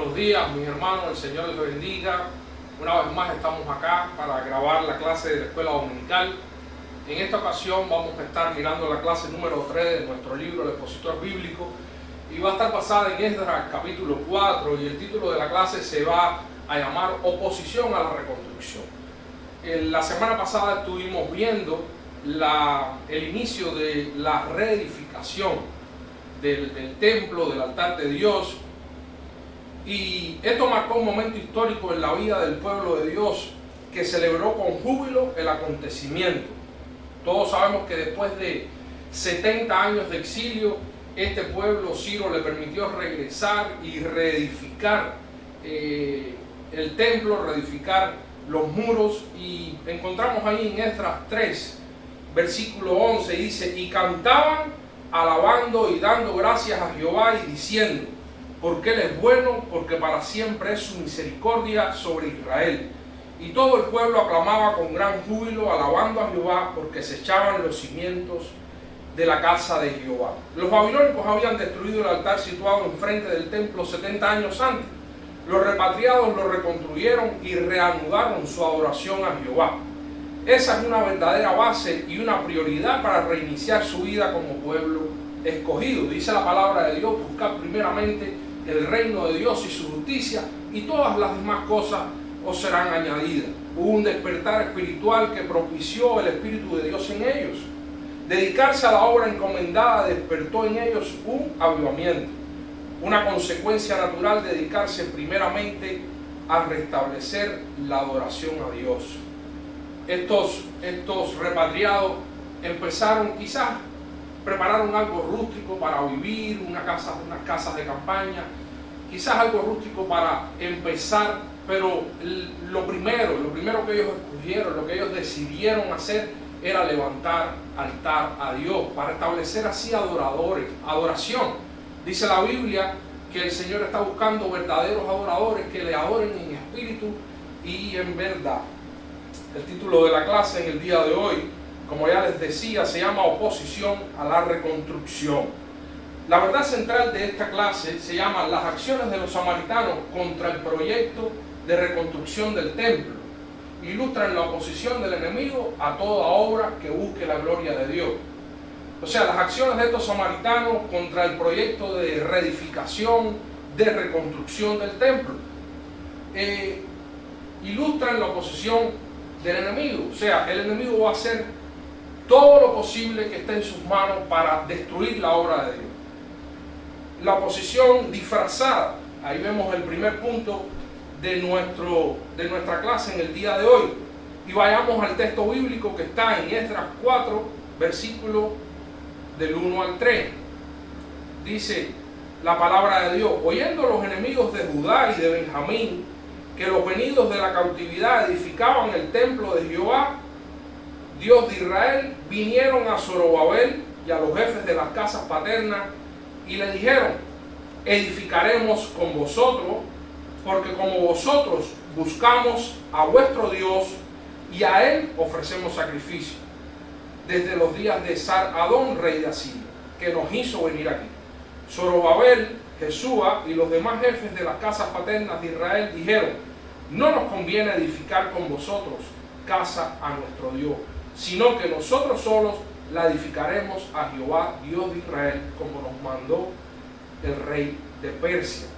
Buenos días, mis hermanos, el Señor les bendiga. Una vez más estamos acá para grabar la clase de la escuela dominical. En esta ocasión vamos a estar mirando la clase número 3 de nuestro libro El Expositor Bíblico y va a estar basada en Esdras capítulo 4 y el título de la clase se va a llamar Oposición a la Reconstrucción. La semana pasada estuvimos viendo el inicio de la reedificación del templo, del altar de Dios. Y esto marcó un momento histórico en la vida del pueblo de Dios que celebró con júbilo el acontecimiento. Todos sabemos que después de 70 años de exilio, este pueblo, Ciro le permitió regresar y reedificar el templo, reedificar los muros. Y encontramos ahí en Esdras 3, versículo 11, dice: y cantaban alabando y dando gracias a Jehová y diciendo: porque Él es bueno, porque para siempre es su misericordia sobre Israel. Y todo el pueblo aclamaba con gran júbilo, alabando a Jehová, porque se echaban los cimientos de la casa de Jehová. Los babilónicos habían destruido el altar situado enfrente del templo 70 años antes. Los repatriados lo reconstruyeron y reanudaron su adoración a Jehová. Esa es una verdadera base y una prioridad para reiniciar su vida como pueblo escogido. Dice la palabra de Dios: buscar primeramente el reino de Dios y su justicia, y todas las demás cosas os serán añadidas. Hubo un despertar espiritual que propició el Espíritu de Dios en ellos. Dedicarse a la obra encomendada despertó en ellos un avivamiento. Una consecuencia natural de dedicarse primeramente a restablecer la adoración a Dios. Estos repatriados empezaron, quizás prepararon algo rústico para vivir, unas casas de campaña, quizás algo rústico para empezar, pero lo primero que ellos escogieron, lo que ellos decidieron hacer era levantar altar a Dios, para establecer así adoración. Dice la Biblia que el Señor está buscando verdaderos adoradores que le adoren en espíritu y en verdad. El título de la clase en el día de hoy, como ya les decía, se llama Oposición a la Reconstrucción. La verdad central de esta clase se llama Las acciones de los samaritanos contra el proyecto de reconstrucción del templo. Ilustran la oposición del enemigo a toda obra que busque la gloria de Dios. O sea, las acciones de estos samaritanos contra el proyecto de reedificación, de reconstrucción del templo, ilustran la oposición del enemigo. O sea, el enemigo va a hacer todo lo posible que esté en sus manos para destruir la obra de Dios. La oposición disfrazada, ahí vemos el primer punto de nuestra clase en el día de hoy. Y vayamos al texto bíblico que está en Esdras 4, versículo del 1 al 3. Dice la palabra de Dios: oyendo los enemigos de Judá y de Benjamín que los venidos de la cautividad edificaban el templo de Jehová, Dios de Israel, vinieron a Zorobabel y a los jefes de las casas paternas y le dijeron: edificaremos con vosotros, porque como vosotros buscamos a vuestro Dios y a Él ofrecemos sacrificio, desde los días de Sar-Adón, rey de Asiria, que nos hizo venir aquí. Zorobabel, Jesúa y los demás jefes de las casas paternas de Israel dijeron: no nos conviene edificar con vosotros casa a nuestro Dios, sino que nosotros solos la edificaremos a Jehová, Dios de Israel, como nos mandó el rey de Persia.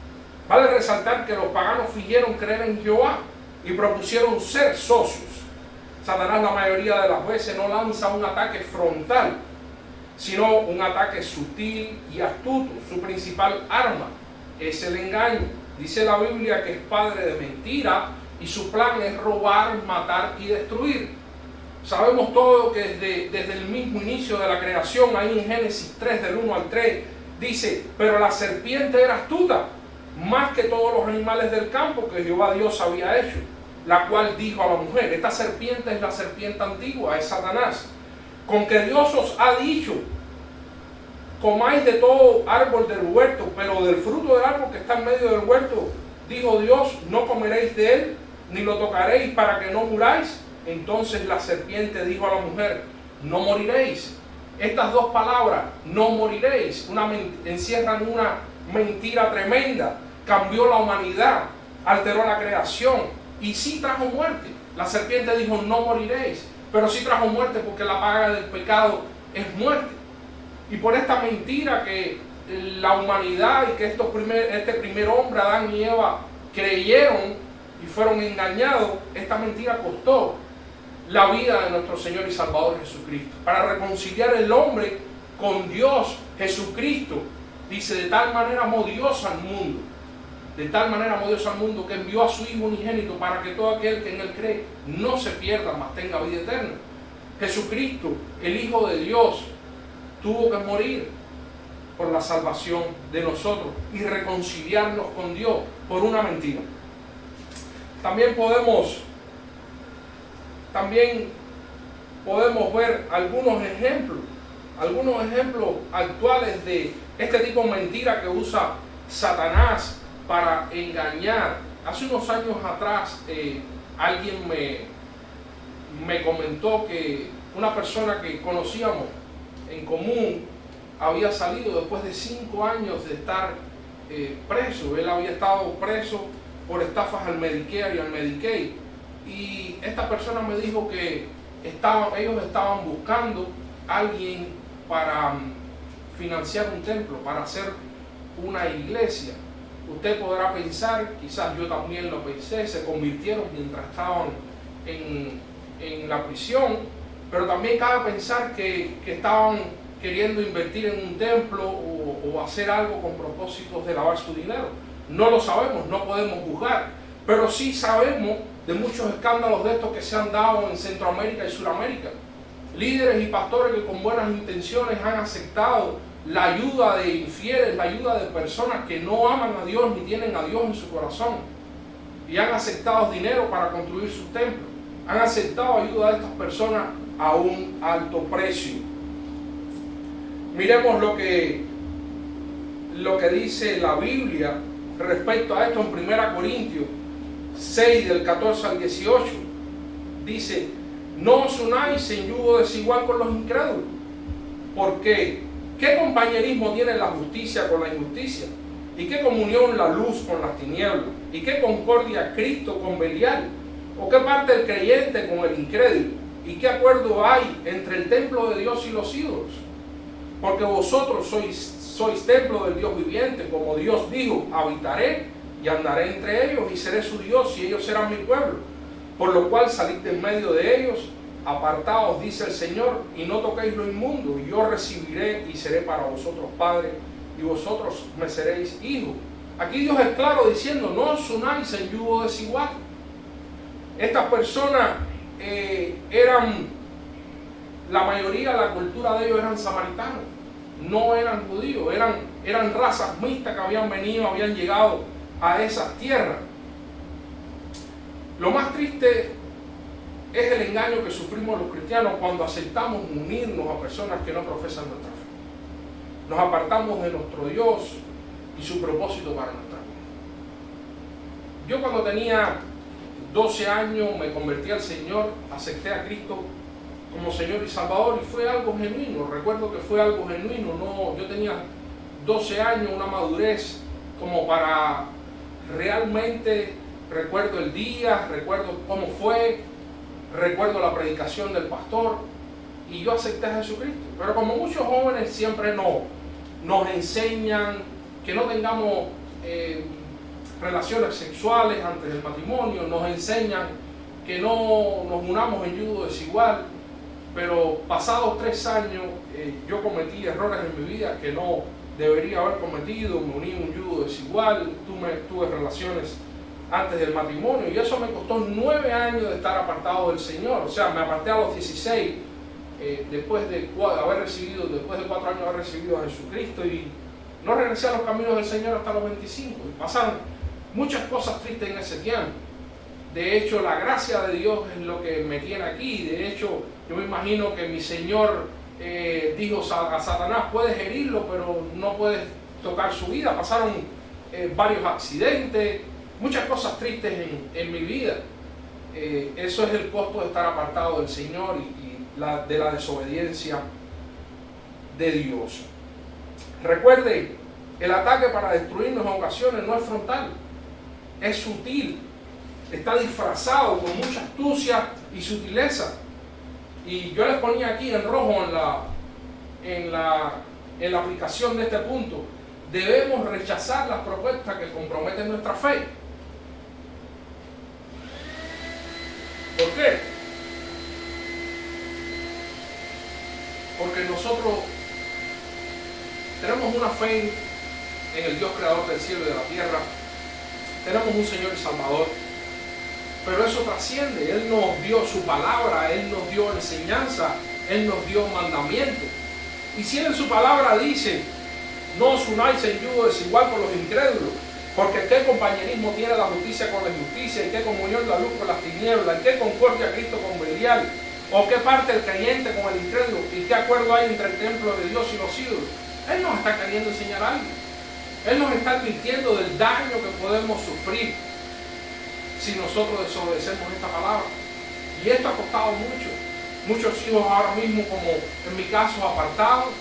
Vale resaltar que los paganos fingieron creer en Jehová y propusieron ser socios. Satanás la mayoría de las veces no lanza un ataque frontal, sino un ataque sutil y astuto. Su principal arma es el engaño. Dice la Biblia que es padre de mentira y su plan es robar, matar y destruir. Sabemos todo que desde el mismo inicio de la creación, ahí en Génesis 3 del 1 al 3, dice: pero la serpiente era astuta, más que todos los animales del campo que Jehová Dios había hecho, la cual dijo a la mujer: esta serpiente es la serpiente antigua, es Satanás, con que Dios os ha dicho: comáis de todo árbol del huerto, pero del fruto del árbol que está en medio del huerto, dijo Dios, no comeréis de él, ni lo tocaréis, para que no muráis. Entonces la serpiente dijo a la mujer: no moriréis. Estas dos palabras, no moriréis, encierran una mentira tremenda. cambió la humanidad, alteró la creación y sí trajo muerte. La serpiente dijo: no moriréis, pero sí trajo muerte porque la paga del pecado es muerte. Y por esta mentira que la humanidad y que este primer hombre, Adán y Eva, creyeron y fueron engañados, esta mentira costó la vida de nuestro Señor y Salvador Jesucristo. Para reconciliar el hombre con Dios, Jesucristo, dice: de tal manera amó Dios al mundo, de tal manera amó Dios al mundo, que envió a su Hijo unigénito para que todo aquel que en Él cree no se pierda, mas tenga vida eterna. Jesucristo, el Hijo de Dios, tuvo que morir por la salvación de nosotros y reconciliarnos con Dios por una mentira. También podemos ver algunos ejemplos actuales de este tipo de mentira que usa Satanás para engañar. Hace unos años atrás alguien me comentó que una persona que conocíamos en común había salido después de 5 años de estar preso. Él había estado preso por estafas al Medicare y al Medicaid. Y esta persona me dijo que ellos estaban buscando a alguien para financiar un templo, para hacer una iglesia. Usted podrá pensar, quizás yo también lo pensé, se convirtieron mientras estaban en la prisión, pero también cabe pensar que estaban queriendo invertir en un templo o hacer algo con propósitos de lavar su dinero. No lo sabemos, no podemos juzgar, pero sí sabemos de muchos escándalos de estos que se han dado en Centroamérica y Sudamérica. Líderes y pastores que con buenas intenciones han aceptado la ayuda de infieles, la ayuda de personas que no aman a Dios ni tienen a Dios en su corazón, y han aceptado dinero para construir sus templos. Han aceptado ayuda de estas personas a un alto precio. Miremos lo que dice la Biblia respecto a esto en 1 Corintios 6, del 14 al 18. Dice: no os unáis en yugo desigual con los incrédulos. Porque ¿qué compañerismo tiene la justicia con la injusticia? ¿Y qué comunión la luz con las tinieblas? ¿Y qué concordia Cristo con Belial? ¿O qué parte el creyente con el incrédulo? ¿Y qué acuerdo hay entre el templo de Dios y los ídolos? Porque vosotros sois templo del Dios viviente, como Dios dijo: habitaré y andaré entre ellos y seré su Dios y ellos serán mi pueblo. Por lo cual salid de en medio de ellos, apartaos, dice el Señor, y no toquéis lo inmundo, y yo recibiré y seré para vosotros padre, y vosotros me seréis hijos. Aquí Dios es claro diciendo: no os unáis en yugo desigual. Estas personas la mayoría de la cultura de ellos eran samaritanos, no eran judíos, eran razas mixtas que habían llegado a esas tierras. Lo más triste es el engaño que sufrimos los cristianos cuando aceptamos unirnos a personas que no profesan nuestra fe. Nos apartamos de nuestro Dios y su propósito para nuestra vida. Yo cuando tenía 12 años me convertí al Señor, acepté a Cristo como Señor y Salvador, y fue algo genuino. Recuerdo que fue algo genuino. Yo tenía 12 años, una madurez como para realmente, recuerdo el día, recuerdo cómo fue, recuerdo la predicación del pastor, y yo acepté a Jesucristo. Pero como muchos jóvenes siempre nos enseñan que no tengamos relaciones sexuales antes del matrimonio, nos enseñan que no nos unamos en yugo desigual. Pero pasados 3 años yo cometí errores en mi vida que no debería haber cometido. Me uní en un yugo desigual, tuve relaciones antes del matrimonio, y eso me costó 9 años de estar apartado del Señor. O sea, me aparté a los 16, después de 4 años haber recibido a Jesucristo, y no regresé a los caminos del Señor hasta los 25. Y pasaron muchas cosas tristes en ese tiempo. De hecho, la gracia de Dios es lo que me tiene aquí. De hecho, yo me imagino que mi Señor dijo a Satanás: puedes herirlo, pero no puedes tocar su vida. Pasaron varios accidentes, muchas cosas tristes en mi vida. Eso es el costo de estar apartado del Señor y de la desobediencia de Dios. Recuerde El ataque para destruirnos en ocasiones no es frontal, es sutil, está disfrazado con mucha astucia y sutileza. Y yo les ponía aquí en rojo en la aplicación de este punto: debemos rechazar las propuestas que comprometen nuestra fe. ¿Por qué? Porque nosotros tenemos una fe en el Dios creador del cielo y de la tierra. Tenemos un Señor y Salvador. Pero eso trasciende. Él nos dio su palabra, Él nos dio enseñanza, Él nos dio mandamientos. Y si Él en su palabra dice: no os unáis en yugo desigual con los incrédulos, porque qué compañerismo tiene la justicia con la injusticia, y qué comunión la luz con las tinieblas, y qué concordia Cristo con Belial, o qué parte el creyente con el incrédulo, y qué acuerdo hay entre el templo de Dios y los ídolos. Él nos está queriendo enseñar algo. Él nos está advirtiendo del daño que podemos sufrir si nosotros desobedecemos esta palabra. Y esto ha costado mucho. Muchos hijos ahora mismo, como en mi caso, apartados.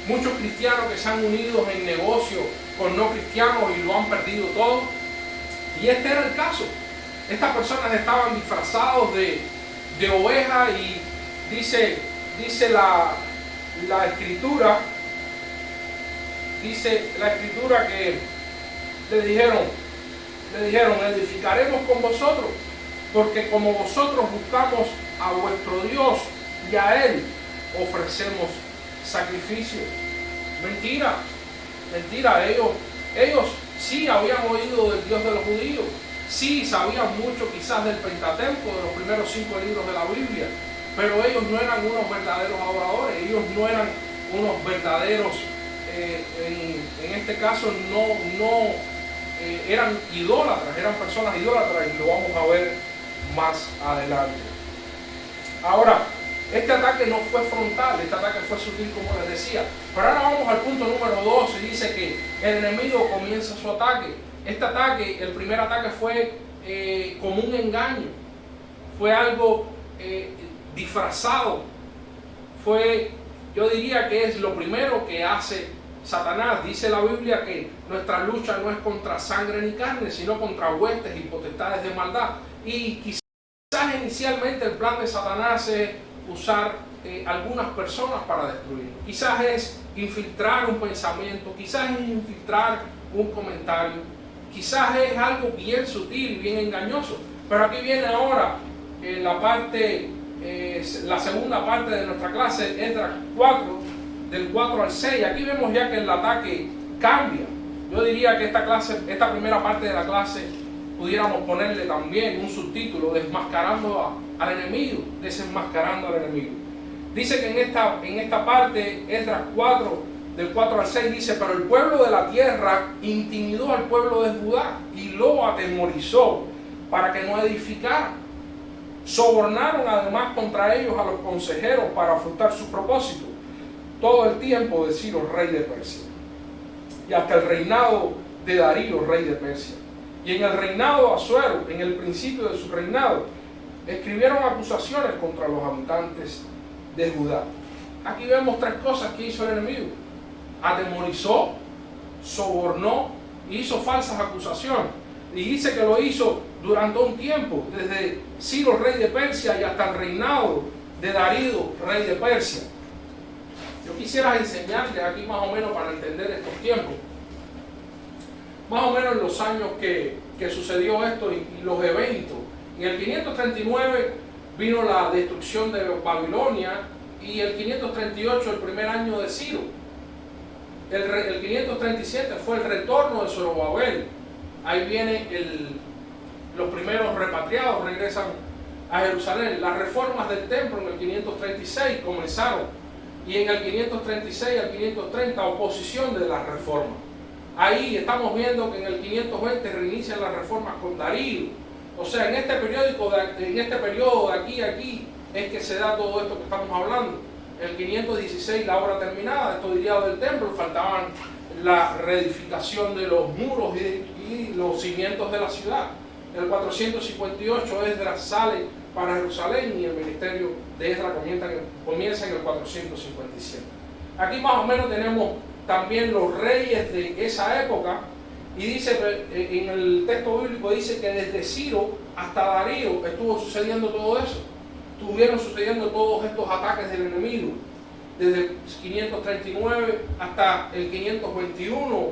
Muchos cristianos que se han unido en negocio con no cristianos y lo han perdido todo. Y este era el caso. Estas personas estaban disfrazados de ovejas, y dice la escritura, que le dijeron, edificaremos con vosotros, porque como vosotros buscamos a vuestro Dios y a Él ofrecemos sacrificio. Mentira. Ellos sí habían oído del Dios de los judíos, sí sabían mucho quizás del Pentateuco, de los primeros 5 libros de la Biblia, pero ellos no eran unos verdaderos adoradores, ellos no eran unos verdaderos, en este caso no eran idólatras, eran personas idólatras, y lo vamos a ver más adelante. Ahora, este ataque no fue frontal, este ataque fue sutil, como les decía. Pero ahora vamos al punto número 2, y dice que el enemigo comienza su ataque. Este ataque, el primer ataque fue como un engaño, fue algo disfrazado, yo diría que es lo primero que hace Satanás. Dice la Biblia que nuestra lucha no es contra sangre ni carne, sino contra huestes y potestades de maldad. Y quizás inicialmente el plan de Satanás es usar algunas personas para destruir. Quizás es infiltrar un pensamiento, quizás es infiltrar un comentario, quizás es algo bien sutil, bien engañoso. Pero aquí viene ahora la segunda parte de nuestra clase, Esdras 4, del 4 al 6. Aquí vemos ya que el ataque cambia. Yo diría que esta primera parte de la clase, pudiéramos ponerle también un subtítulo: desmascarando al enemigo, desenmascarando al enemigo. Dice que en esta parte, Esdras 4, del 4 al 6, dice: pero el pueblo de la tierra intimidó al pueblo de Judá y lo atemorizó para que no edificara. Sobornaron además contra ellos a los consejeros para frustrar su propósito, todo el tiempo de Ciro, rey de Persia, y hasta el reinado de Darío, rey de Persia. Y en el reinado de Asuero, en el principio de su reinado, escribieron acusaciones contra los habitantes de Judá. Aquí vemos 3 cosas que hizo el enemigo: atemorizó, sobornó y hizo falsas acusaciones. Y dice que lo hizo durante un tiempo, desde Ciro, rey de Persia, y hasta el reinado de Darío, rey de Persia. Yo quisiera enseñarles aquí más o menos para entender estos tiempos, más o menos en los años que sucedió esto y los eventos. En el 539 vino la destrucción de Babilonia, y el 538 el primer año de Ciro. El 537 fue el retorno de Zorobabel. Ahí viene los primeros repatriados, regresan a Jerusalén. Las reformas del templo en el 536 comenzaron, y en el 536 al 530 oposición de las reformas. Ahí estamos viendo que en el 520 reinician las reformas con Darío. O sea, en este periodo de aquí a aquí es que se da todo esto que estamos hablando. En el 516 la obra terminada, esto diría del templo, faltaban la reedificación de los muros y los cimientos de la ciudad. En el 458 Esdras sale para Jerusalén, y el ministerio de Esdras comienza en el 457. Aquí más o menos tenemos también los reyes de esa época, y dice, en el texto bíblico dice que desde Ciro hasta Darío estuvo sucediendo todo eso. Estuvieron sucediendo todos estos ataques del enemigo. Desde el 539 hasta el 521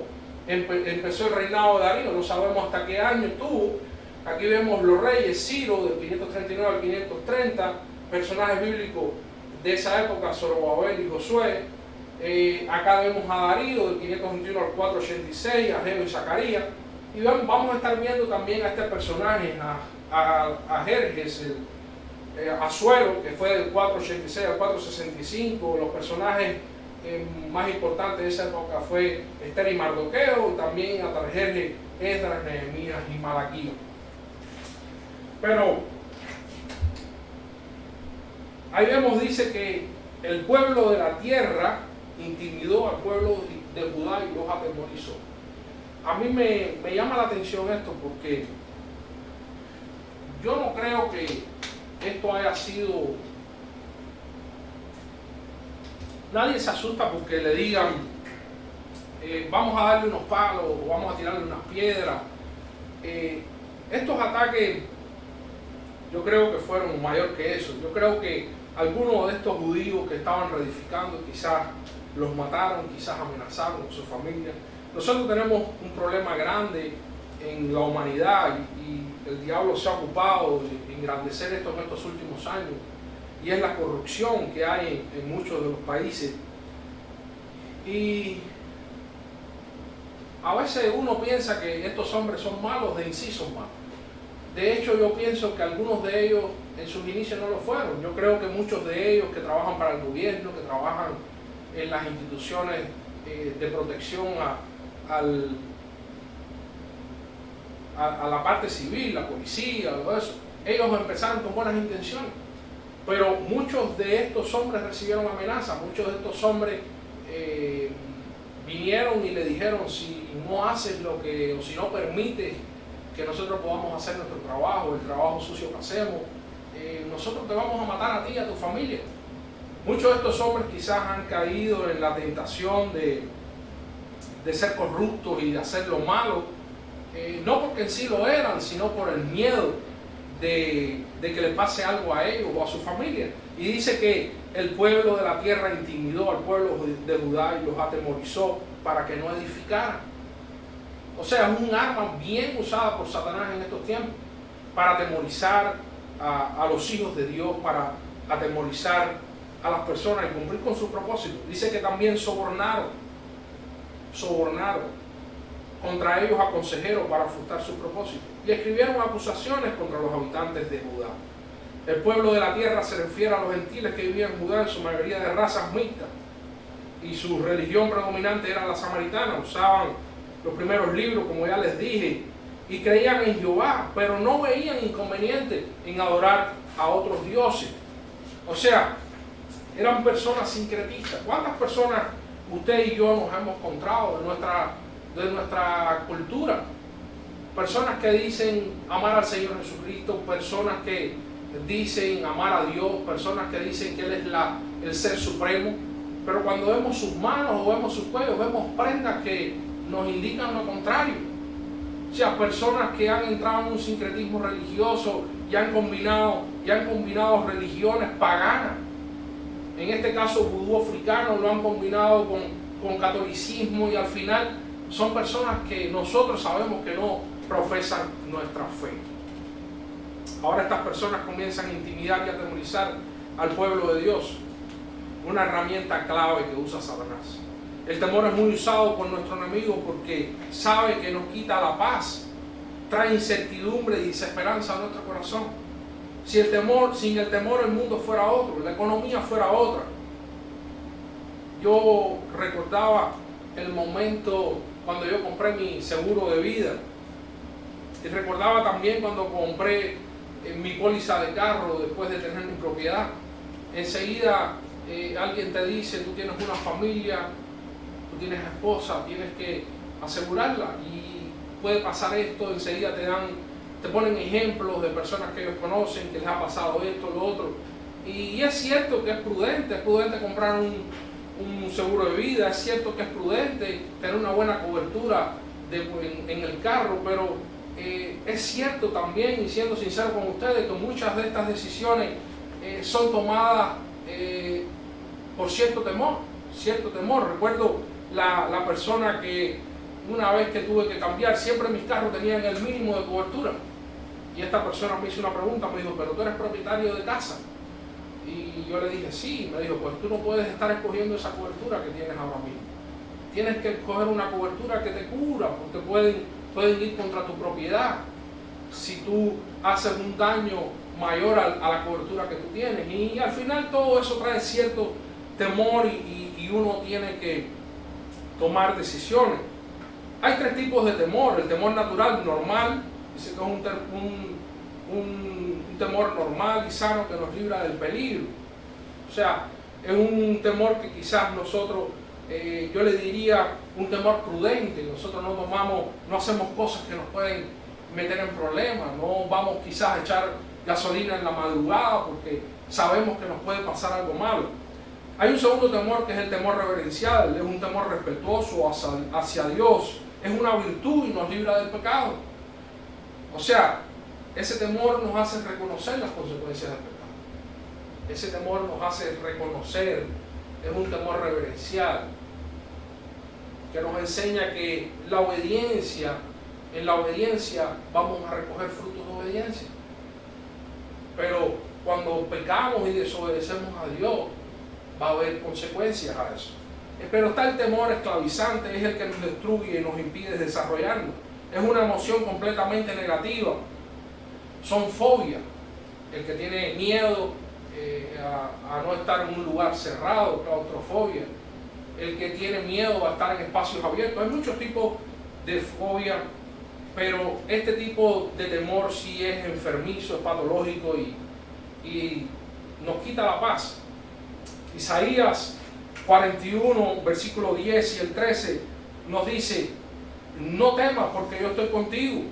empezó el reinado de Darío, no sabemos hasta qué año estuvo. Aquí vemos los reyes, Ciro del 539 al 530, personajes bíblicos de esa época, Zorobabel y Josué. Acá vemos a Darío del 521 al 486, a Ageo y Zacarías. Y vamos a estar viendo también a este personaje, a Jerjes, Asuero, que fue del 486 al 465. Los personajes más importantes de esa época fue Esther y Mardoqueo, y también a Tarjerjes, Esdras, Nehemías y Malaquías. Pero ahí vemos, dice que el pueblo de la tierra intimidó al pueblo de Judá y los atemorizó. A mí me llama la atención esto, porque yo no creo que esto haya sido... Nadie se asusta porque le digan vamos a darle unos palos o vamos a tirarle unas piedras. Estos ataques yo creo que fueron mayor que eso. Yo creo que algunos de estos judíos que estaban reedificando quizás los mataron, quizás amenazaron a su familia. Nosotros tenemos un problema grande en la humanidad y el diablo se ha ocupado de engrandecer esto en estos últimos años, y es la corrupción que hay en muchos de los países. Y a veces uno piensa que estos hombres son malos, de inciso malos. De hecho, yo pienso que algunos de ellos en sus inicios no lo fueron. Yo creo que muchos de ellos que trabajan para el gobierno, que trabajan en las instituciones de protección a la parte civil, la policía, todo eso, ellos empezaron con buenas intenciones. Pero muchos de estos hombres recibieron amenazas, muchos de estos hombres vinieron y le dijeron: si no haces lo que, o si no permites que nosotros podamos hacer nuestro trabajo, el trabajo sucio que hacemos, nosotros te vamos a matar a ti y a tu familia. Muchos de estos hombres quizás han caído en la tentación de ser corruptos y de hacer lo malo, no porque en sí lo eran, sino por el miedo de que le pase algo a ellos o a su familia. Y dice que el pueblo de la tierra intimidó al pueblo de Judá y los atemorizó para que no edificaran. O sea, es un arma bien usada por Satanás en estos tiempos, para atemorizar a los hijos de Dios, para atemorizar a las personas y cumplir con sus propósitos. Dice que también sobornaron contra ellos a consejeros para frustrar sus propósitos, y escribieron acusaciones contra los habitantes de Judá. El pueblo de la tierra se refiere a los gentiles que vivían en Judá, en su mayoría de razas mixtas, y su religión predominante era la samaritana. Usaban los primeros libros, como ya les dije, y creían en Jehová, pero no veían inconveniente en adorar a otros dioses. O sea, eran personas sincretistas. ¿Cuántas personas usted y yo nos hemos encontrado de nuestra cultura? Personas que dicen amar al Señor Jesucristo, personas que dicen amar a Dios, personas que dicen que Él es el ser supremo, pero cuando vemos sus manos o vemos sus cuellos, vemos prendas que nos indican lo contrario. O sea, personas que han entrado en un sincretismo religioso y han combinado religiones paganas. En este caso, vudú africano, lo han combinado con catolicismo, y al final son personas que nosotros sabemos que no profesan nuestra fe. Ahora estas personas comienzan a intimidar y a atemorizar al pueblo de Dios. Una herramienta clave que usa Satanás. El temor es muy usado por nuestro enemigo porque sabe que nos quita la paz, trae incertidumbre y desesperanza a nuestro corazón. Sin el temor el mundo fuera otro, la economía fuera otra. Yo recordaba el momento cuando yo compré mi seguro de vida, y recordaba también cuando compré mi póliza de carro después de tener mi propiedad. Enseguida alguien te dice: tú tienes una familia, tú tienes esposa, tienes que asegurarla, y puede pasar esto. Enseguida te ponen ejemplos de personas que ellos conocen, que les ha pasado esto, lo otro. Y es cierto que es prudente comprar un seguro de vida, es cierto que es prudente tener una buena cobertura en el carro, pero es cierto también, y siendo sincero con ustedes, que muchas de estas decisiones son tomadas por cierto temor. Recuerdo la persona que una vez que tuve que cambiar, siempre mis carros tenían el mínimo de cobertura. Y esta persona me hizo una pregunta, me dijo, ¿pero tú eres propietario de casa? Y yo le dije, sí. Me dijo, pues tú no puedes estar escogiendo esa cobertura que tienes ahora mismo. Tienes que escoger una cobertura que te cubra, porque pueden ir contra tu propiedad si tú haces un daño mayor a la cobertura que tú tienes. Y al final todo eso trae cierto temor y uno tiene que tomar decisiones. Hay tres tipos de temor: el temor natural, normal, dice que es un temor normal y sano que nos libra del peligro. O sea, es un temor que quizás nosotros, yo le diría, un temor prudente. Nosotros no hacemos cosas que nos pueden meter en problemas, no vamos quizás a echar gasolina en la madrugada porque sabemos que nos puede pasar algo malo. Hay un segundo temor que es el temor reverencial, es un temor respetuoso hacia Dios, es una virtud y nos libra del pecado. O sea, ese temor nos hace reconocer las consecuencias del pecado. Ese temor nos hace reconocer, es un temor reverencial, que nos enseña que en la obediencia vamos a recoger frutos de obediencia. Pero cuando pecamos y desobedecemos a Dios, va a haber consecuencias a eso. Pero está el temor esclavizante, es el que nos destruye y nos impide desarrollarnos. Es una emoción completamente negativa. Son fobias. El que tiene miedo a no estar en un lugar cerrado, claustrofobia. El que tiene miedo a estar en espacios abiertos. Hay muchos tipos de fobia, pero este tipo de temor sí es enfermizo, es patológico y nos quita la paz. Isaías 41, versículo 10 y el 13 nos dice: no temas porque yo estoy contigo,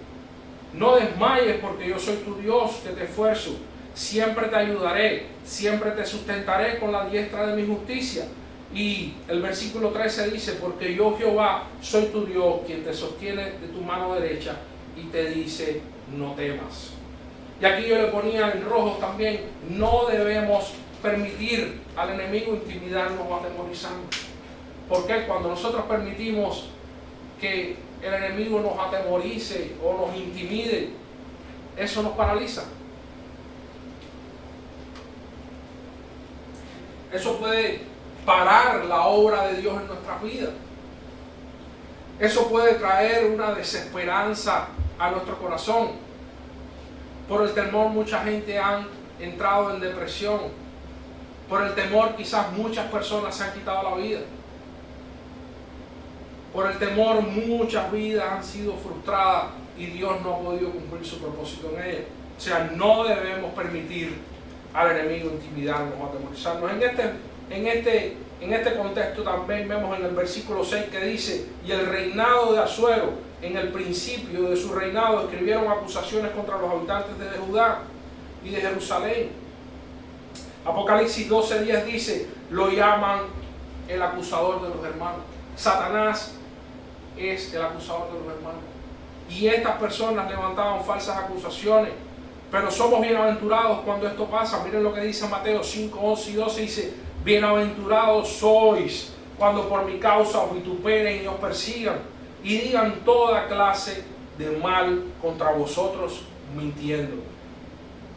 no desmayes porque yo soy tu Dios que te esfuerzo, siempre te ayudaré, siempre te sustentaré con la diestra de mi justicia. Y el versículo 13 dice: porque yo Jehová soy tu Dios, quien te sostiene de tu mano derecha y te dice no temas. Y aquí yo le ponía en rojo también: no debemos permitir al enemigo intimidarnos o atemorizarnos. Porque cuando nosotros permitimos que el enemigo nos atemorice o nos intimide, eso nos paraliza. Eso puede parar la obra de Dios en nuestras vidas. Eso puede traer una desesperanza a nuestro corazón. Por el temor mucha gente ha entrado en depresión. Por el temor quizás muchas personas se han quitado la vida. Por el temor muchas vidas han sido frustradas y Dios no ha podido cumplir su propósito en ellas. O sea, no debemos permitir al enemigo intimidarnos o atemorizarnos. En este contexto también vemos en el versículo 6 que dice: y el reinado de Asuero, en el principio de su reinado, escribieron acusaciones contra los habitantes de Judá y de Jerusalén. Apocalipsis 12:10 dice: lo llaman el acusador de los hermanos. Satanás es el acusador de los hermanos. Y estas personas levantaban falsas acusaciones. Pero somos bienaventurados cuando esto pasa. Miren lo que dice Mateo 5, 11 y 12. Dice: bienaventurados sois cuando por mi causa os vituperen y os persigan y digan toda clase de mal contra vosotros mintiendo.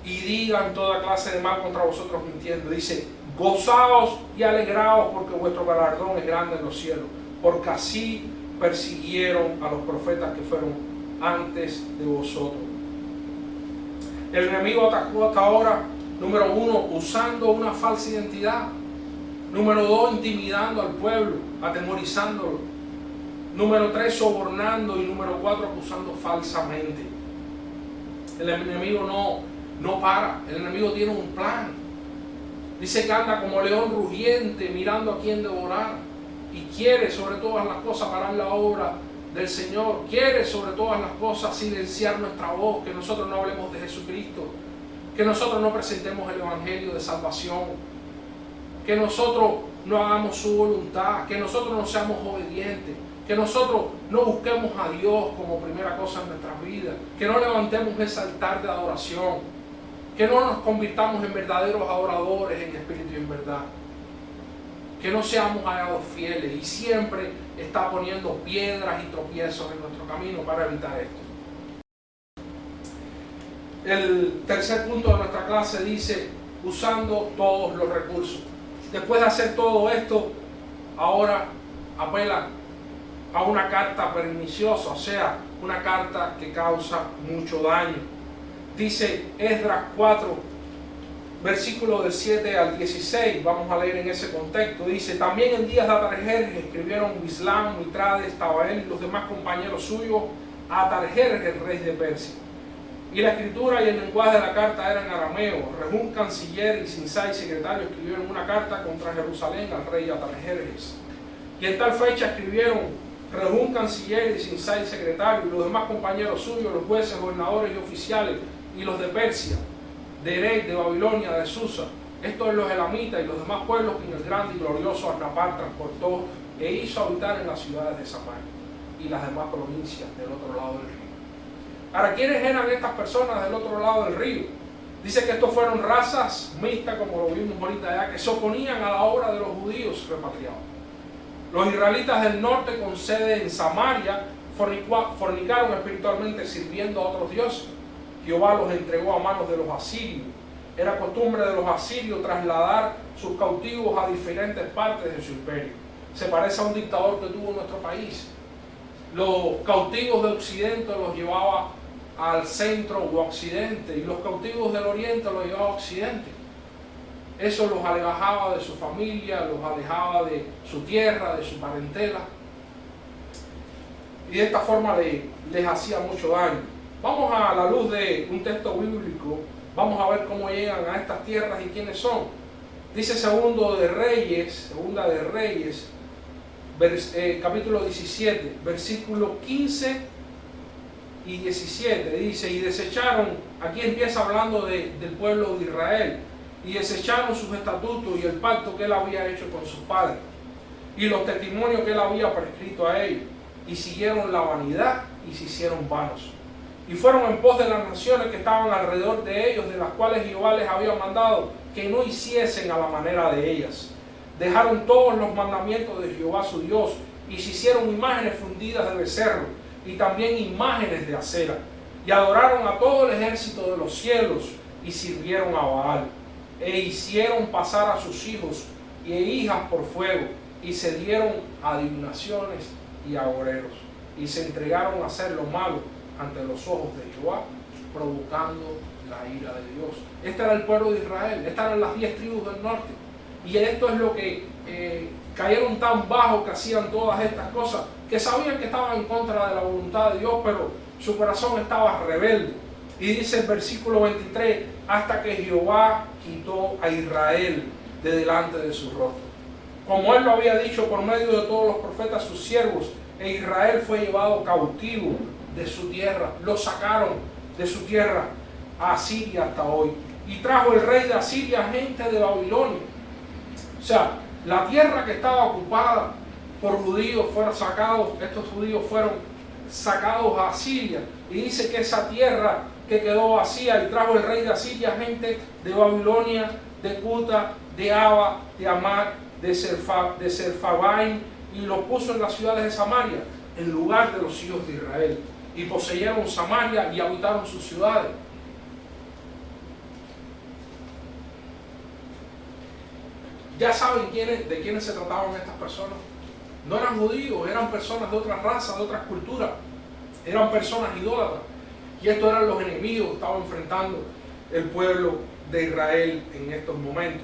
Y digan toda clase de mal contra vosotros mintiendo. Dice: gozaos y alegraos porque vuestro galardón es grande en los cielos, porque así persiguieron a los profetas que fueron antes de vosotros. El enemigo atacó hasta ahora, número 1, usando una falsa identidad. Número 2, intimidando al pueblo, atemorizándolo. Número 3, sobornando. Y número 4, acusando falsamente. El enemigo no para. El enemigo tiene un plan. Dice que anda como león rugiente, mirando a quién devorar. Y quiere sobre todas las cosas parar la obra del Señor. Quiere sobre todas las cosas silenciar nuestra voz, que nosotros no hablemos de Jesucristo, que nosotros no presentemos el Evangelio de salvación. que nosotros no hagamos su voluntad, que nosotros no seamos obedientes, que nosotros no busquemos a Dios como primera cosa en nuestras vidas, que no levantemos ese altar de adoración, que no nos convirtamos en verdaderos adoradores en espíritu y en verdad, que no seamos hallados fieles y siempre está poniendo piedras y tropiezos en nuestro camino para evitar esto. El tercer punto de nuestra clase dice, usando todos los recursos. Después de hacer todo esto, ahora apela a una carta perniciosa, o sea, una carta que causa mucho daño. Dice Esdras 4, versículo del 7 al 16, vamos a leer en ese contexto. Dice, también en días de Atarjerjes escribieron Bislán, Mitrades, Tabael y los demás compañeros suyos a Atarjerjes, rey de Persia. Y la escritura y el lenguaje de la carta eran arameo. Rehum, canciller, y Sinsai, secretario, escribieron una carta contra Jerusalén al rey Atarjerjes. Y en tal fecha escribieron Rehum, canciller, y Sinsai, secretario, y los demás compañeros suyos, los jueces, gobernadores y oficiales, y los de Persia, de Erech, de Babilonia, de Susa. Estos los elamitas y los demás pueblos que en el grande y glorioso Arnapar transportó e hizo habitar en las ciudades de Samaria y las demás provincias del otro lado del río. Ahora, ¿quiénes eran estas personas del otro lado del río? Dice que estos fueron razas mixtas, como lo vimos ahorita ya, que se oponían a la obra de los judíos repatriados. Los israelitas del norte, con sede en Samaria, fornicaron espiritualmente sirviendo a otros dioses. Jehová los entregó a manos de los asirios. Era costumbre de los asirios trasladar sus cautivos a diferentes partes de su imperio. Se parece a un dictador que tuvo nuestro país. Los cautivos de Occidente los llevaba al centro o occidente, y los cautivos del oriente los llevaba a occidente. Eso los alejaba de su familia, los alejaba de su tierra, de su parentela, y de esta forma les hacía mucho daño. Vamos a la luz de un texto bíblico, vamos a ver cómo llegan a estas tierras y quiénes son. Dice segunda de Reyes, capítulo 17, versículo 15 y 17, dice, y desecharon, aquí empieza hablando del pueblo de Israel, y desecharon sus estatutos y el pacto que él había hecho con sus padres, y los testimonios que él había prescrito a ellos, y siguieron la vanidad y se hicieron vanos. Y fueron en pos de las naciones que estaban alrededor de ellos, de las cuales Jehová les había mandado que no hiciesen a la manera de ellas. Dejaron todos los mandamientos de Jehová su Dios, y se hicieron imágenes fundidas de becerro, y también imágenes de acera, y adoraron a todo el ejército de los cielos, y sirvieron a Baal, e hicieron pasar a sus hijos e hijas por fuego, y se dieron a adivinaciones y agoreros, y se entregaron a hacer lo malo ante los ojos de Jehová, provocando la ira de Dios. Este era el pueblo de Israel, estas eran las 10 tribus del norte, y esto es lo que cayeron tan bajo, que hacían todas estas cosas, que sabían que estaban en contra de la voluntad de Dios, pero su corazón estaba rebelde. Y dice el versículo 23, hasta que Jehová quitó a Israel de delante de su rostro, como él lo había dicho por medio de todos los profetas sus siervos, e Israel fue llevado cautivo de su tierra, lo sacaron de su tierra a Asiria hasta hoy, y trajo el rey de Asiria gente de Babilonia. O sea, la tierra que estaba ocupada por judíos fueron sacados, estos judíos fueron sacados a Asiria, y dice que esa tierra que quedó vacía, y trajo el rey de Asiria gente de Babilonia, de Cuta, de Aba, de Amar, de Serfabaim, y los puso en las ciudades de Samaria, en lugar de los hijos de Israel, y poseyeron Samaria y habitaron sus ciudades. Ya saben de quiénes se trataban estas personas. No eran judíos, eran personas de otras razas, de otras culturas, eran personas idólatras. Y estos eran los enemigos que estaba enfrentando el pueblo de Israel en estos momentos.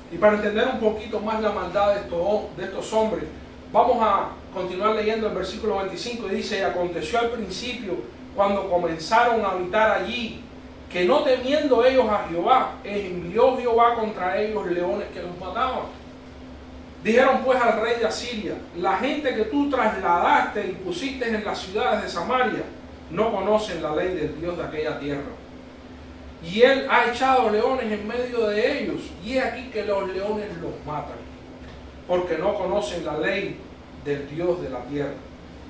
Y para entender un poquito más la maldad de estos hombres, vamos a continuar leyendo el versículo 25, y dice, y aconteció al principio, cuando comenzaron a habitar allí, que no temiendo ellos a Jehová, envió Jehová contra ellos leones que los mataban. Dijeron pues al rey de Asiria, la gente que tú trasladaste y pusiste en las ciudades de Samaria, no conocen la ley del Dios de aquella tierra. Y él ha echado leones en medio de ellos, ellos, y es aquí que los leones los matan, porque no conocen la ley del Dios de la tierra.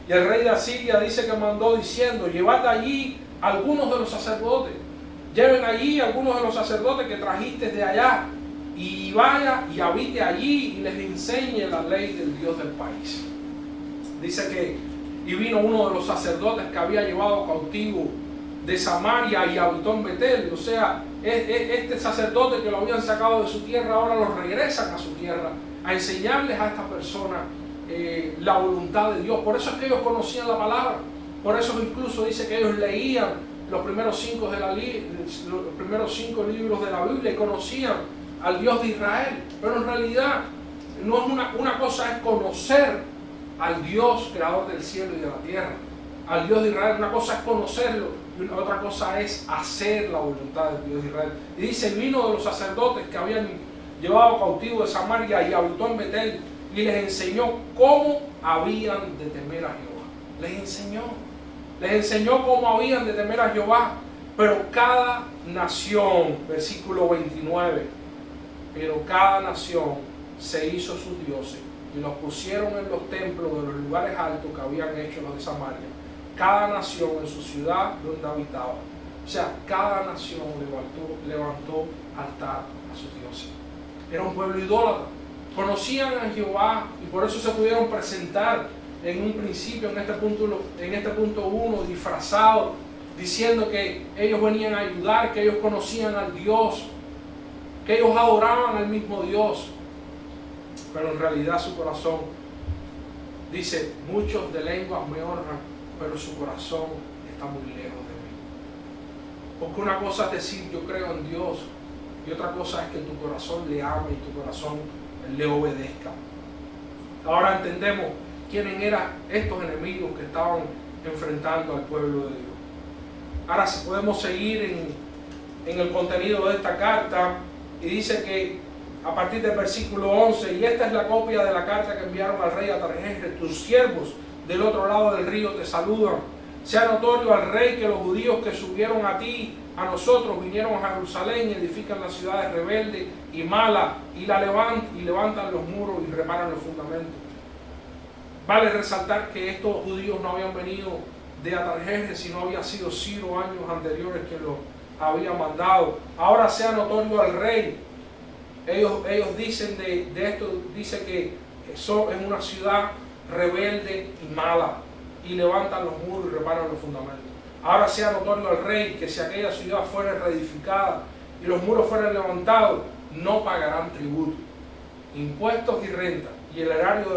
Y el rey de Asiria dice que mandó diciendo: llevad allí algunos de los sacerdotes, lleven allí algunos de los sacerdotes que trajiste de allá, y vaya y habite allí y les enseñe la ley del Dios del país. Dice que y vino uno de los sacerdotes que había llevado cautivo de Samaria y habitó en Betel. O sea, este sacerdote que lo habían sacado de su tierra, ahora los regresan a su tierra a enseñarles a esta persona la voluntad de Dios. Por eso es que ellos conocían la palabra. Por eso incluso dice que ellos leían los primeros 5 libros de la Biblia y conocían al Dios de Israel. Pero en realidad no es una cosa es conocer al Dios creador del cielo y de la tierra, al Dios de Israel. Una cosa es conocerlo y otra cosa es hacer la voluntad del Dios de Israel. Y dice: vino de los sacerdotes que habían llevado cautivo de Samaria y habitó en Betel, y les enseñó cómo habían de temer a Jehová. Les enseñó cómo habían de temer a Jehová. Pero cada nación, versículo 29, pero cada nación se hizo sus dioses y los pusieron en los templos de los lugares altos que habían hecho los de Samaria, cada nación en su ciudad donde habitaba. O sea, cada nación levantó altar a sus dioses. Era un pueblo idólatra. Conocían a Jehová y por eso se pudieron presentar en un principio, en este punto 1, disfrazados, diciendo que ellos venían a ayudar, que ellos conocían al Dios, que ellos adoraban al mismo Dios. Pero en realidad su corazón dice: muchos de lenguas me honran, pero su corazón está muy lejos de mí. Porque una cosa es decir yo creo en Dios, y otra cosa es que tu corazón le ame y tu corazón le obedezca. Ahora entendemos quiénes eran estos enemigos que estaban enfrentando al pueblo de Dios. Ahora si podemos seguir en el contenido de esta carta, y dice que a partir del versículo 11: y esta es la copia de la carta que enviaron al rey Artajerjes, tus siervos del otro lado del río te saludan. Sea notorio al rey que los judíos que subieron a ti, a nosotros, vinieron a Jerusalén y edifican las ciudades rebeldes y malas, y levantan los muros y reparan los fundamentos. Vale resaltar que estos judíos no habían venido de Artajerjes, sino había sido Ciro años anteriores que los había mandado. Ahora sea notorio al rey. Ellos dicen de esto, dice que eso es una ciudad rebelde y mala, y levantan los muros y reparan los fundamentos. Ahora sea notorio al rey que si aquella ciudad fuera reedificada y los muros fueran levantados, no pagarán tributo, impuestos y renta, y el erario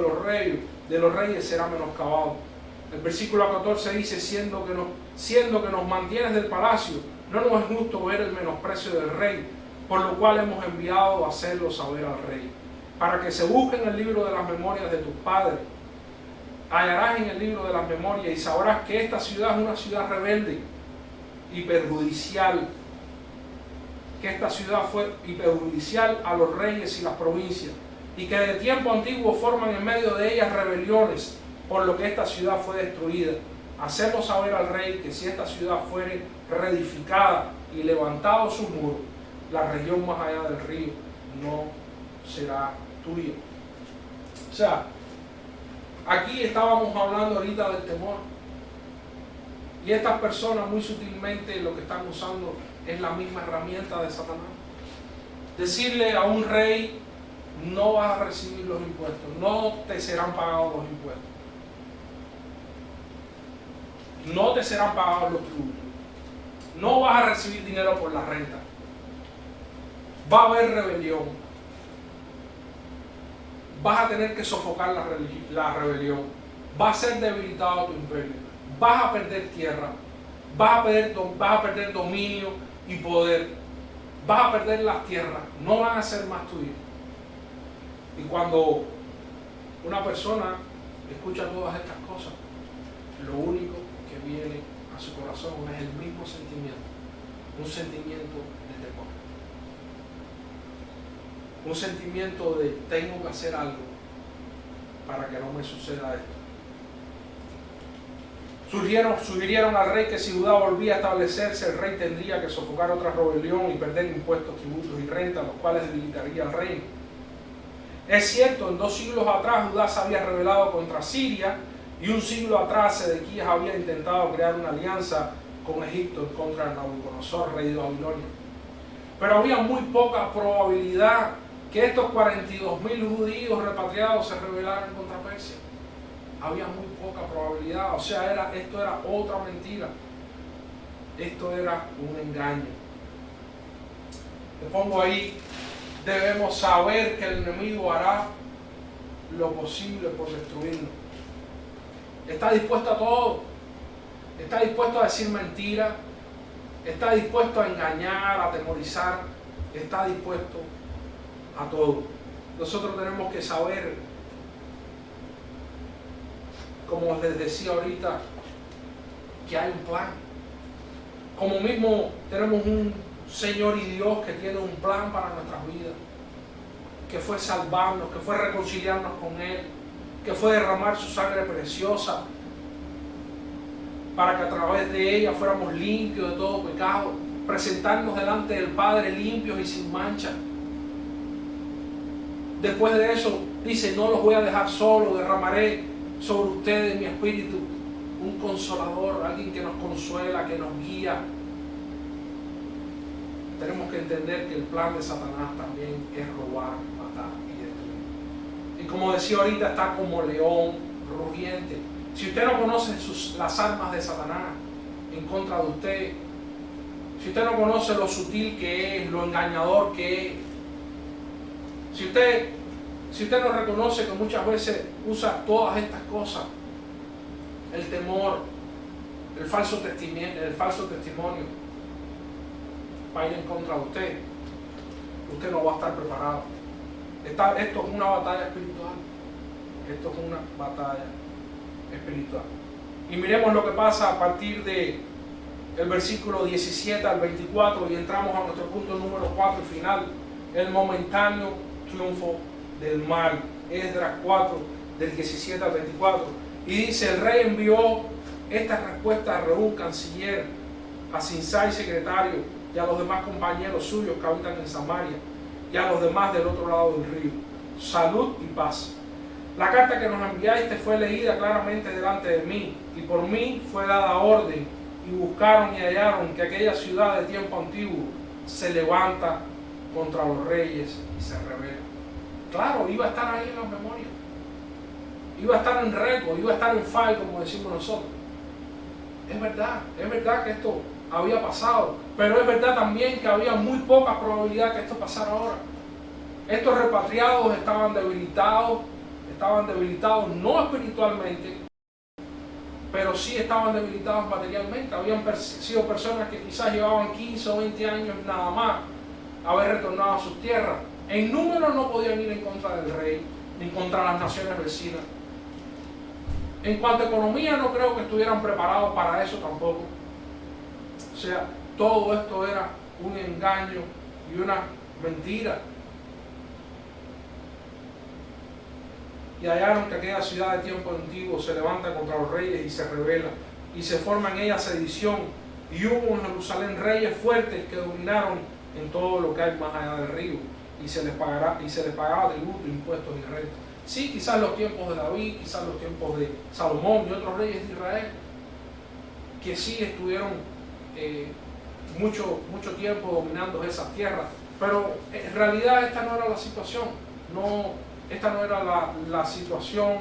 de los reyes será menoscabado. El versículo 14 dice: siendo que nos mantienes del palacio, no nos es justo ver el menosprecio del rey, por lo cual hemos enviado a hacerlo saber al rey, para que se busque en el libro de las memorias de tus padres. Hallarás en el libro de las memorias y sabrás que esta ciudad es una ciudad rebelde y perjudicial, que esta ciudad fue perjudicial a los reyes y las provincias, y que de tiempo antiguo forman en medio de ellas rebeliones, por lo que esta ciudad fue destruida. Hacerlo saber al rey que si esta ciudad fuere reedificada y levantado sus muros, la región más allá del río no será tuya. O sea, aquí estábamos hablando ahorita del temor, y estas personas muy sutilmente lo que están usando es la misma herramienta de Satanás. Decirle a un rey: no vas a recibir los impuestos, no te serán pagados los impuestos, no te serán pagados los tributos, no vas a recibir dinero por la renta, va a haber rebelión, vas a tener que sofocar la rebelión, va a ser debilitado tu imperio, vas a perder tierra, vas a perder dominio y poder, vas a perder las tierras, no van a ser más tuyas. Y cuando una persona escucha todas estas cosas, lo único que viene a su corazón es el mismo sentimiento, un sentimiento de temor, un sentimiento de tengo que hacer algo para que no me suceda esto. Sugirieron al rey que si Judá volvía a establecerse, el rey tendría que sofocar otra rebelión y perder impuestos, tributos y rentas, los cuales debilitaría el reino. Es cierto, en 2 siglos atrás Judá se había rebelado contra Siria y un siglo atrás Sedequías había intentado crear una alianza con Egipto en contra de Nabucodonosor, rey de Babilonia. Pero había muy poca probabilidad que estos 42.000 judíos repatriados se rebelaran contra Persia. Había muy poca probabilidad, o sea, esto era otra mentira. Esto era un engaño. Te pongo ahí, debemos saber que el enemigo hará lo posible por destruirnos. Está dispuesto a todo. Está dispuesto a decir mentiras. Está dispuesto a engañar, a atemorizar. Está dispuesto a todo. Nosotros tenemos que saber, como les decía ahorita, que hay un plan. Como mismo tenemos un Señor y Dios que tiene un plan para nuestras vidas, que fue salvarnos, que fue reconciliarnos con Él, que fue derramar su sangre preciosa para que a través de ella fuéramos limpios de todo pecado, presentarnos delante del Padre limpios y sin mancha. Después de eso dice: no los voy a dejar solos, derramaré sobre ustedes mi espíritu, un consolador, alguien que nos consuela, que nos guía. Tenemos que entender que el plan de Satanás también es robar, matar y destruir. Y como decía ahorita, está como león rugiente. Si usted no conoce las armas de Satanás en contra de usted, si usted no conoce lo sutil que es, lo engañador que es, si usted no reconoce que muchas veces usa todas estas cosas, el temor, el falso testimonio, va a ir en contra de usted, usted no va a estar preparado. Esto es una batalla espiritual. Esto es una batalla espiritual. Y miremos lo que pasa a partir de el versículo 17 al 24 y entramos a nuestro punto número 4 y final, el momentáneo triunfo del mal. Esdras 4 del 17 al 24, y dice: el rey envió esta respuesta a Rehum, canciller, a Sinsai, secretario, y a los demás compañeros suyos que habitan en Samaria, y a los demás del otro lado del río: salud y paz. La carta que nos enviaste fue leída claramente delante de mí, y por mí fue dada orden, y buscaron y hallaron que aquella ciudad de tiempo antiguo se levanta contra los reyes y se revela. Claro, iba a estar ahí en la memoria, iba a estar en récord, iba a estar en file, como decimos nosotros. Es verdad que esto había pasado, pero es verdad también que había muy poca probabilidad que esto pasara ahora. Estos repatriados estaban debilitados no espiritualmente, pero sí estaban debilitados materialmente. Habían sido personas que quizás llevaban 15 o 20 años nada más haber retornado a sus tierras. En número no podían ir en contra del rey, ni contra las naciones vecinas. En cuanto a economía, no creo que estuvieran preparados para eso tampoco. O sea, todo esto era un engaño y una mentira. Y hallaron que aquella ciudad de tiempo antiguo se levanta contra los reyes y se rebela, y se forma en ella sedición, y hubo en Jerusalén reyes fuertes que dominaron en todo lo que hay más allá del río, y se les pagaba tributo, impuestos y rentas. Sí, quizás los tiempos de David, quizás los tiempos de Salomón y otros reyes de Israel, que sí estuvieron mucho tiempo dominando esas tierras, pero en realidad esta no era la situación. Esta no era la situación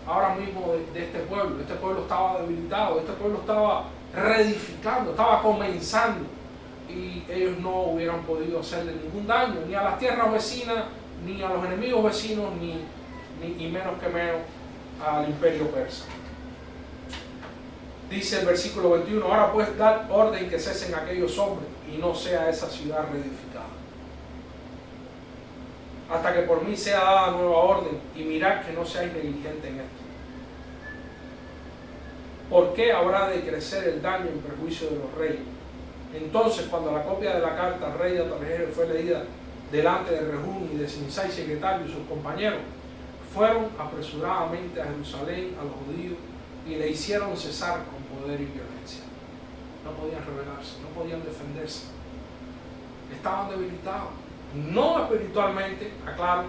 ahora mismo de este pueblo. Este pueblo estaba debilitado, este pueblo estaba reedificando, estaba comenzando, y ellos no hubieran podido hacerle ningún daño, ni a las tierras vecinas, ni a los enemigos vecinos, ni menos que menos al imperio persa. Dice el versículo 21: ahora pues dad orden que cesen aquellos hombres y no sea esa ciudad reedificada, hasta que por mí sea dada nueva orden, y mirad que no seáis negligentes en esto. ¿Por qué habrá de crecer el daño en perjuicio de los reyes? Entonces, cuando la copia de la carta al rey de Atarjero fue leída delante de Rehum y de Sinsai, secretario, y sus compañeros, fueron apresuradamente a Jerusalén a los judíos y le hicieron cesar con poder y violencia. No podían rebelarse, no podían defenderse. Estaban debilitados. No espiritualmente, aclaro,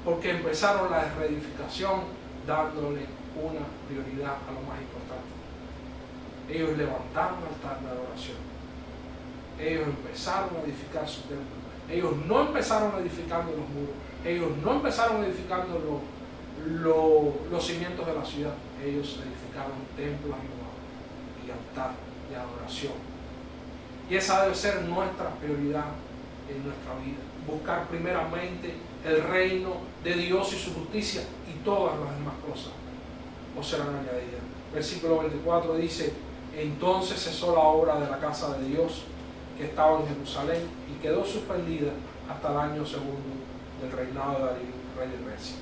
porque empezaron la reedificación dándole una prioridad a lo más importante. Ellos levantaron un altar de adoración. Ellos empezaron a edificar su templo. Ellos no empezaron edificando los muros. Ellos no empezaron edificando los cimientos de la ciudad. Ellos edificaron templos y altar de adoración. Y esa debe ser nuestra prioridad en nuestra vida. Buscar primeramente el reino de Dios y su justicia, y todas las demás cosas os serán añadidas. Versículo 24 dice: entonces cesó la obra de la casa de Dios que estaba en Jerusalén y quedó suspendida hasta el año segundo del reinado de Darío, rey de Persia.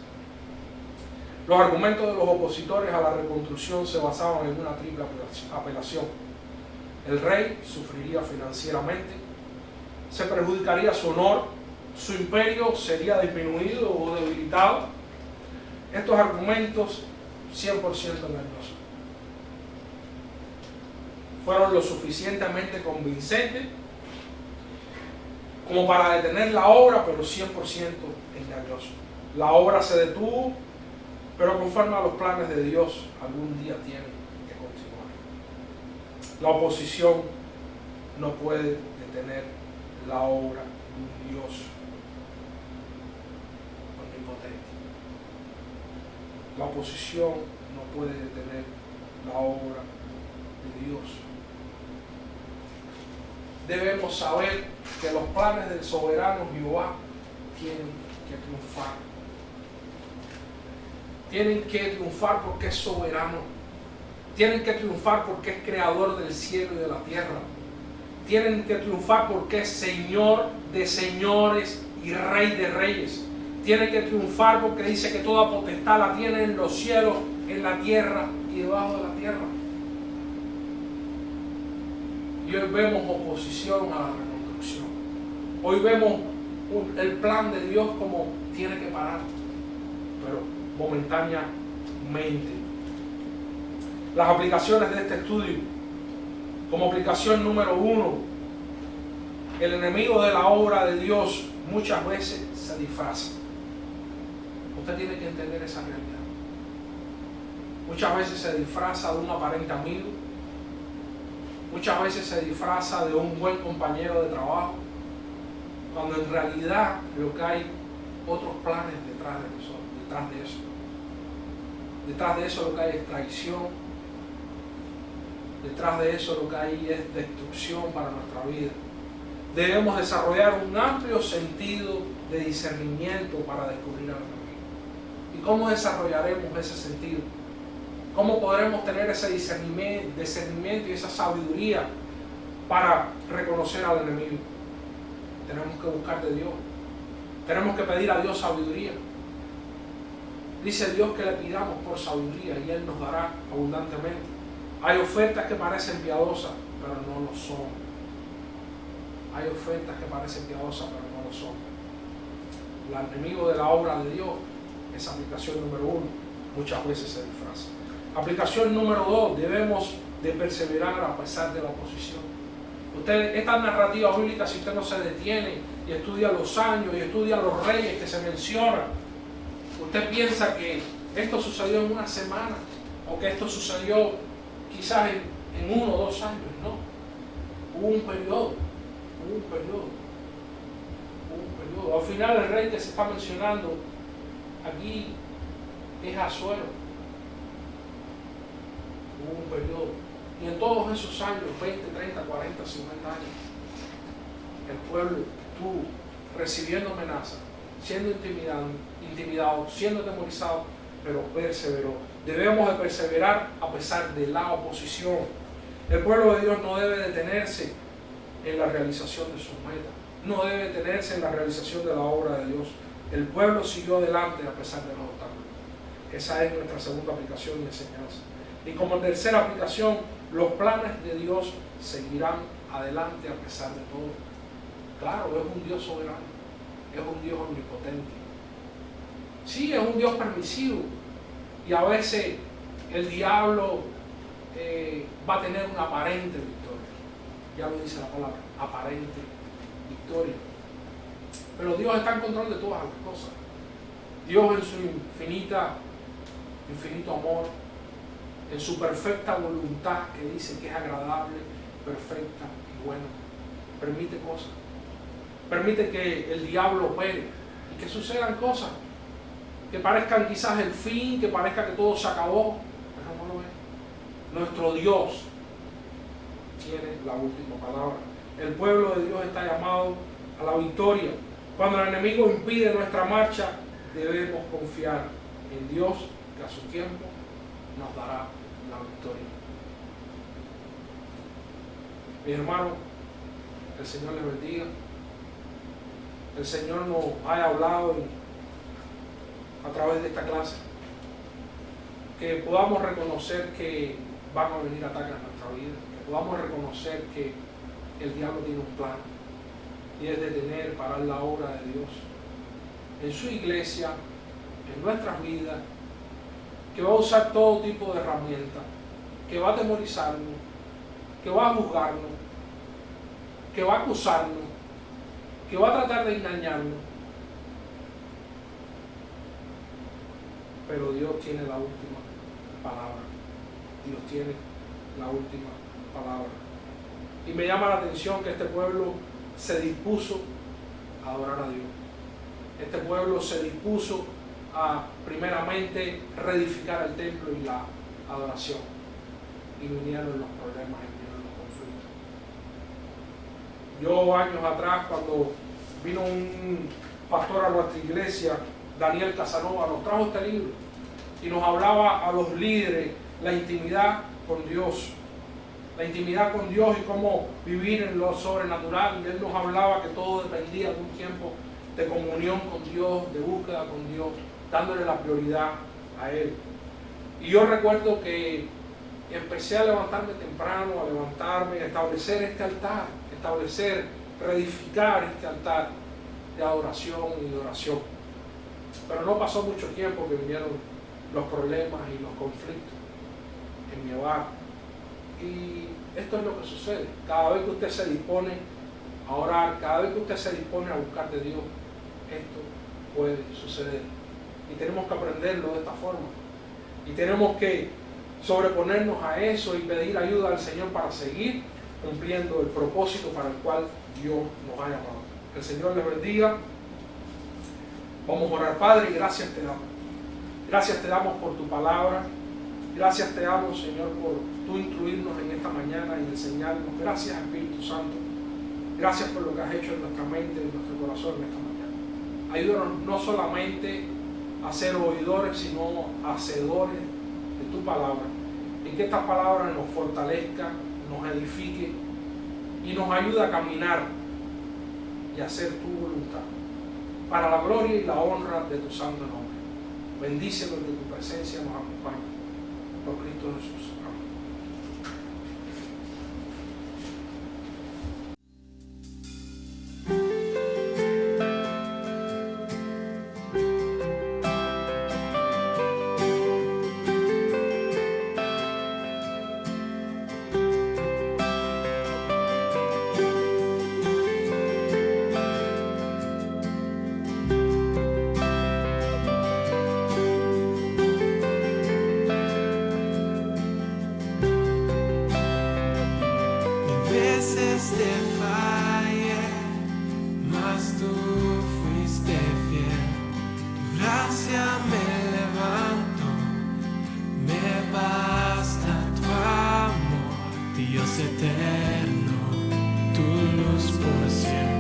Los argumentos de los opositores a la reconstrucción se basaban en una triple apelación. El rey sufriría financieramente, se perjudicaría su honor, su imperio sería disminuido o debilitado. Estos argumentos 100% engañosos fueron lo suficientemente convincentes como para detener la obra, pero 100% engañosos. La obra se detuvo, pero conforme a los planes de Dios, algún día tiene que continuar. La oposición no puede detener la obra de un Dios omnipotente. La oposición no puede detener la obra de Dios. Debemos saber que los planes del soberano Jehová tienen que triunfar. Tienen que triunfar porque es soberano. Tienen que triunfar porque es creador del cielo y de la tierra. Tienen que triunfar porque es Señor de señores y Rey de reyes. Tienen que triunfar porque dice que toda potestad la tiene en los cielos, en la tierra y debajo de la tierra. Y hoy vemos oposición a la reconstrucción. Hoy vemos el plan de Dios como tiene que parar, pero momentáneamente. Las aplicaciones de este estudio: como aplicación número 1, el enemigo de la obra de Dios muchas veces se disfraza. Usted tiene que entender esa realidad. Muchas veces se disfraza de un aparente amigo. Muchas veces se disfraza de un buen compañero de trabajo, cuando en realidad lo que hay otros planes detrás de eso. Detrás de eso lo que hay es traición. Detrás de eso lo que hay es destrucción para nuestra vida. Debemos desarrollar un amplio sentido de discernimiento para descubrir al enemigo. ¿Y cómo desarrollaremos ese sentido? ¿Cómo podremos tener ese discernimiento y esa sabiduría para reconocer al enemigo? Tenemos que buscar de Dios. Tenemos que pedir a Dios sabiduría. Dice Dios que le pidamos por sabiduría y Él nos dará abundantemente. Hay ofertas que parecen piadosas, pero no lo son. Hay ofertas que parecen piadosas, pero no lo son. El enemigo de la obra de Dios es aplicación número 1. Muchas veces se disfraza. Aplicación número 2, debemos de perseverar a pesar de la oposición. Esta narrativa bíblica, si usted no se detiene y estudia los años y estudia los reyes que se mencionan, usted piensa que esto sucedió en una semana o que esto sucedió quizás en 1 o 2 años. No, hubo un periodo. Al final el rey que se está mencionando aquí es Asuero. Hubo un periodo. Y en todos esos años, 20, 30, 40, 50 años, el pueblo estuvo recibiendo amenazas, siendo intimidado, siendo atemorizado, pero perseveró. Debemos de perseverar a pesar de la oposición. El pueblo de Dios no debe detenerse en la realización de sus metas, no debe detenerse en la realización de la obra de Dios. El pueblo siguió adelante a pesar de los obstáculos. Esa es nuestra segunda aplicación y enseñanza. Y como tercera aplicación, los planes de Dios seguirán adelante a pesar de todo. Claro, es un Dios soberano, es un Dios omnipotente. Sí, es un Dios permisivo y a veces el diablo va a tener una aparente victoria. Ya lo dice la palabra, aparente victoria. Pero Dios está en control de todas las cosas. Dios en su infinito amor, en su perfecta voluntad, que dice que es agradable, perfecta y buena, permite cosas. Permite que el diablo opere y que sucedan cosas que parezcan quizás el fin, que parezca que todo se acabó, pero no lo es. Nuestro Dios tiene la última palabra. El pueblo de Dios está llamado a la victoria. Cuando el enemigo impide nuestra marcha, debemos confiar en Dios, que a su tiempo nos dará la victoria. Mis hermanos, el Señor les bendiga. El Señor nos haya hablado a través de esta clase. Que podamos reconocer que van a venir ataques a nuestra vida. Que podamos reconocer que el diablo tiene un plan. Y es detener, parar la obra de Dios en su iglesia, en nuestras vidas, que va a usar todo tipo de herramientas, que va a atemorizarnos, que va a juzgarnos, que va a acusarnos, que va a tratar de engañarnos. Pero Dios tiene la última palabra. Dios tiene la última palabra. Y me llama la atención que este pueblo se dispuso a adorar a Dios. Este pueblo se dispuso a primeramente reedificar el templo y la adoración. Y vinieron los problemas y vinieron los conflictos. Yo años atrás, cuando vino un pastor a nuestra iglesia, Daniel Casanova, nos trajo este libro y nos hablaba a los líderes la intimidad con Dios. La intimidad con Dios y cómo vivir en lo sobrenatural. Y él nos hablaba que todo dependía de un tiempo de comunión con Dios, de búsqueda con Dios, dándole la prioridad a Él. Y yo recuerdo que empecé a levantarme temprano, a establecer este altar, reedificar este altar de adoración y de oración. Pero no pasó mucho tiempo que vinieron los problemas y los conflictos en mi hogar. Y esto es lo que sucede. Cada vez que usted se dispone a orar, cada vez que usted se dispone a buscar de Dios, esto puede suceder. Y tenemos que aprenderlo de esta forma. Y tenemos que sobreponernos a eso y pedir ayuda al Señor para seguir cumpliendo el propósito para el cual Dios nos ha llamado. Que el Señor les bendiga. Vamos a orar. Padre, gracias te damos. Gracias te damos por tu palabra. Gracias te damos, Señor, por tú instruirnos en esta mañana y enseñarnos. Gracias, Espíritu Santo. Gracias por lo que has hecho en nuestra mente, en nuestro corazón en esta mañana. Ayúdanos no solamente a ser oidores, sino hacedores de tu palabra. Y que esta palabra nos fortalezca, nos edifique y nos ayude a caminar y a hacer tu voluntad. Para la gloria y la honra de tu santo nombre. Bendícenos que tu presencia nos acompañe. Por Cristo Jesús. Te fallé, mas tú fuiste fiel. Tu gracia me levanto, me basta tu amor, Dios eterno, tu luz por siempre.